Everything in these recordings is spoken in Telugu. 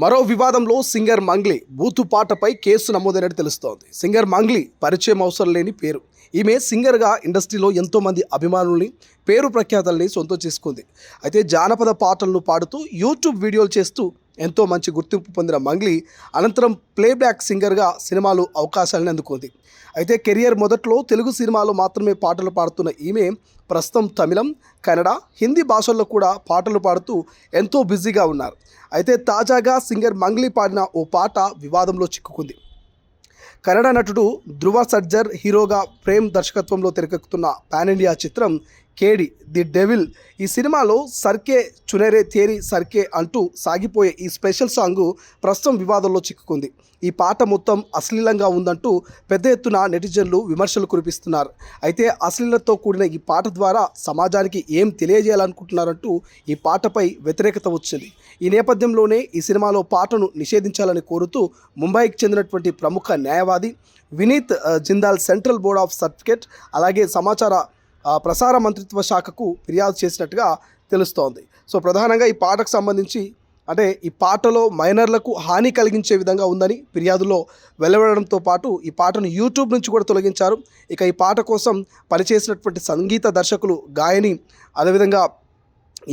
మరో వివాదంలో సింగర్ మంగ్లీ బూతు పాటపై కేసు నమోదైనట్టు తెలుస్తోంది. సింగర్ మంగ్లీ పరిచయం అవసరం లేని పేరు. ఈమె సింగర్గా ఇండస్ట్రీలో ఎంతోమంది అభిమానుల్ని, పేరు ప్రఖ్యాతల్ని సొంతం చేసుకుంది. అయితే జానపద పాటలను పాడుతూ యూట్యూబ్ వీడియోలు చేస్తూ ఎంతో మంచి గుర్తింపు పొందిన మంగ్లీ అనంతరం ప్లేబ్యాక్ సింగర్గా సినిమాలు అవకాశాలను అందుకుంది. అయితే కెరియర్ మొదట్లో తెలుగు సినిమాలో మాత్రమే పాటలు పాడుతున్న ఈమె ప్రస్తుతం తమిళం, కన్నడ, హిందీ భాషల్లో కూడా పాటలు పాడుతూ ఎంతో బిజీగా ఉన్నారు. అయితే తాజాగా సింగర్ మంగ్లీ పాడిన ఓ పాట వివాదంలో చిక్కుకుంది. కన్నడ నటుడు ధృవ సర్జర్ హీరోగా ప్రేమ్ దర్శకత్వంలో తెరకెక్కుతున్న పాన్ ఇండియా చిత్రం కేడి ది డెవిల్. ఈ సినిమాలో సర్కే చునెరే థియరీ సర్కే అంటూ సాగిపోయే ఈ స్పెషల్ సాంగ్ ప్రస్తుతం వివాదంలో చిక్కుకుంది. ఈ పాట మొత్తం అశ్లీలంగా ఉందంటూ పెద్ద ఎత్తున నెటిజన్లు విమర్శలు కురిపిస్తున్నారు. అయితే అశ్లీలతో కూడిన ఈ పాట ద్వారా సమాజానికి ఏం తెలియజేయాలనుకుంటున్నారంటూ ఈ పాటపై వ్యతిరేకత వచ్చింది. ఈ నేపథ్యంలోనే ఈ సినిమాలో పాటను నిషేధించాలని కోరుతూ ముంబైకి చెందినటువంటి ప్రముఖ న్యాయవాది Vineet Jindal central board of certificate అలాగే సమాచార ప్రసార మంత్రిత్వ శాఖకు ఫిర్యాదు చేసినట్టుగా తెలుస్తోంది. సో ప్రధానంగా ఈ పాటకు సంబంధించి ఈ పాటలో మైనర్లకు హాని కలిగించే విధంగా ఉందని ఫిర్యాదులో వెలువడడంతో పాటు ఈ పాటను యూట్యూబ్ నుంచి కూడా తొలగించారు. ఇక ఈ పాట కోసం పనిచేసినటువంటి సంగీత దర్శకులు, గాయని, అదేవిధంగా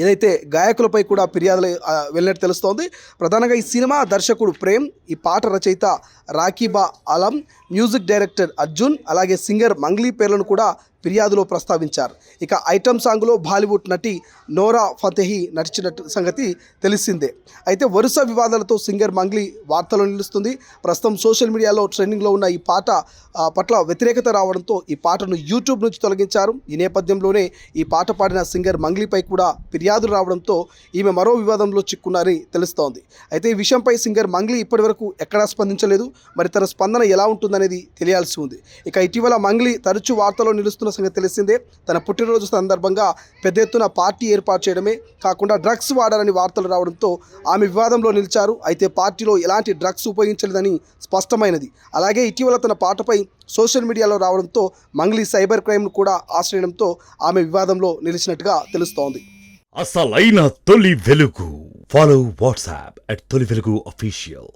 ఏదైతే గాయకులపై కూడా ఫిర్యాదులు వెళ్ళినట్టు తెలుస్తోంది. ప్రధానంగా ఈ సినిమా దర్శకుడు ప్రేమ్, ఈ పాట రచయిత రాకీబా ఆలం, మ్యూజిక్ డైరెక్టర్ అర్జున్, అలాగే సింగర్ మంగ్లీ పేర్లను కూడా ఫిర్యాదులో ప్రస్తావించారు. ఇక ఐటమ్ సాంగ్లో బాలీవుడ్ నటి నోరా ఫతేహి నటించినట్టు సంగతి తెలిసిందే. అయితే వరుస వివాదాలతో సింగర్ మంగ్లీ వార్తల్లో నిలుస్తుంది. ప్రస్తుతం సోషల్ మీడియాలో ట్రెండింగ్లో ఉన్న ఈ పాట పట్ల వ్యతిరేకత రావడంతో ఈ పాటను యూట్యూబ్ నుంచి తొలగించారు. ఈ నేపథ్యంలోనే ఈ పాట పాడిన సింగర్ మంగ్లీపై కూడా ఫిర్యాదులు రావడంతో ఈమె మరో వివాదంలో చిక్కున్నారని తెలుస్తోంది. అయితే ఈ విషయంపై సింగర్ మంగ్లీ ఇప్పటివరకు ఎక్కడా స్పందించలేదు. మరి తన స్పందన ఎలా ఉంటుందనేది తెలియాల్సి ఉంది. ఇక ఇటీవల మంగ్లీ తరచూ వార్తల్లో నిలుస్తున్న సంగతి తెలిసిందే. తన పుట్టినరోజు సందర్భంగా పెద్ద ఎత్తున పార్టీ ఏర్పాటు చేయడమే కాకుండా డ్రగ్స్ వాడారని వార్తలు రావడంతో ఆమె వివాదంలో నిలిచారు. అయితే పార్టీలో ఎలాంటి డ్రగ్స్ ఉపయోగించలేదని స్పష్టమైనది. అలాగే ఇటీవల తన పాటపై సోషల్ మీడియాలో రావడంతో మంగ్లీ సైబర్ క్రైమ్ను కూడా ఆశ్రయించడంతో ఆమె వివాదంలో నిలిచినట్టుగా తెలుస్తోంది. అసలైన తొలి వెలుగు. ఫాలో వాట్సాప్ @తొలి వెలుగు అఫీషియల్.